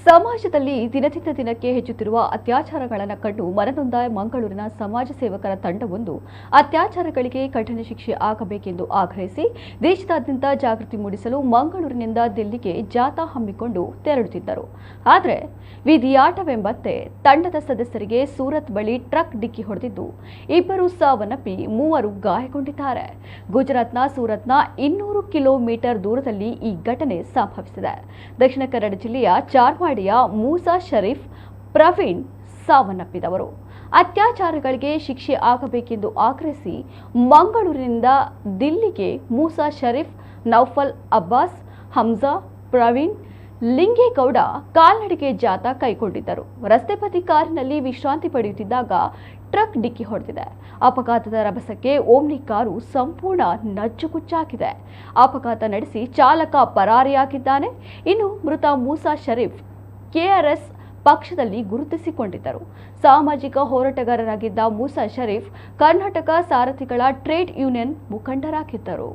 ಸಮಾಜದಲ್ಲಿ ದಿನದಿಂದ ದಿನಕ್ಕೆ ಹೆಚ್ಚುತ್ತಿರುವ ಅತ್ಯಾಚಾರಗಳನ್ನು ಕಂಡು ಮನನೊಂದ ಮಂಗಳೂರಿನ ಸಮಾಜ ಸೇವಕರ ತಂಡವೊಂದು ಅತ್ಯಾಚಾರಗಳಿಗೆ ಕಠಿಣ ಶಿಕ್ಷೆ ಆಗಬೇಕೆಂದು ಆಗ್ರಹಿಸಿ ದೇಶದಾದ್ಯಂತ ಜಾಗೃತಿ ಮೂಡಿಸಲು ಮಂಗಳೂರಿನಿಂದ ದಿಲ್ಲಿಗೆ ಜಾಥಾ ಹಮ್ಮಿಕೊಂಡು ತೆರಳುತ್ತಿದ್ದರು. ಆದರೆ ವಿಧಿಯಾಟವೆಂಬಂತೆ ತಂಡದ ಸದಸ್ಯರಿಗೆ ಸೂರತ್ ಬಳಿ ಟ್ರಕ್ ಡಿಕ್ಕಿ ಹೊಡೆದಿದ್ದು 2 ಸಾವನ್ನಪ್ಪಿ 3 ಗಾಯಗೊಂಡಿದ್ದಾರೆ. ಗುಜರಾತ್ನ ಸೂರತ್ನ 200 ಕಿಲೋಮೀಟರ್ ದೂರದಲ್ಲಿ ಈ ಘಟನೆ ಸಂಭವಿಸಿದೆ. ದಕ್ಷಿಣ ಕನ್ನಡ ಜಿಲ್ಲೆಯ ಚಾರ್ಮಾಡಿಯ ಮೂಸಾ ಶರೀಫ್ ಪ್ರವೀಣ್ ಸಾವನ್ನಪ್ಪಿದವರು. ಅತ್ಯಾಚಾರಗಳಿಗೆ ಶಿಕ್ಷೆ ಆಗಬೇಕೆಂದು ಆಗ್ರಹಿಸಿ ಮಂಗಳೂರಿನಿಂದ ದಿಲ್ಲಿಗೆ ಮೂಸಾ ಶರೀಫ್, ನೌಫಲ್ ಅಬ್ಬಾಸ್, ಹಮ್ಜಾ, ಪ್ರವೀಣ್, ಲಿಂಗೇಗೌಡ ಕಾಲ್ನಡಿಗೆ ಜಾಥಾ ಕೈಗೊಂಡಿದ್ದರು. ರಸ್ತೆ ಬದಿ ಕಾರಿನಲ್ಲಿ ವಿಶ್ರಾಂತಿ ಪಡೆಯುತ್ತಿದ್ದಾಗ ಟ್ರಕ್ ಡಿಕ್ಕಿ ಹೊಡೆದಿದೆ. ಅಪಘಾತದ ರಭಸಕ್ಕೆ ಓಮ್ನಿ ಕಾರು ಸಂಪೂರ್ಣ ನಜ್ಜುಗುಜ್ಜಾಗಿದೆ. ಅಪಘಾತ ನಡೆಸಿ ಚಾಲಕ ಪರಾರಿಯಾಗಿದ್ದಾನೆ. ಇನ್ನು ಮೃತ ಮೂಸಾ ಶರೀಫ್ ಕೆಆರ್ಎಸ್ ಪಕ್ಷದಲ್ಲಿ ಗುರುತಿಸಿಕೊಂಡಿದ್ದರು. ಸಾಮಾಜಿಕ ಹೋರಾಟಗಾರರಾಗಿದ್ದ ಮೂಸಾ ಶರೀಫ್ ಕರ್ನಾಟಕ ಸಾರಥಿಗಳ ಟ್ರೇಡ್ ಯೂನಿಯನ್ ಮುಖಂಡರಾಗಿದ್ದರು.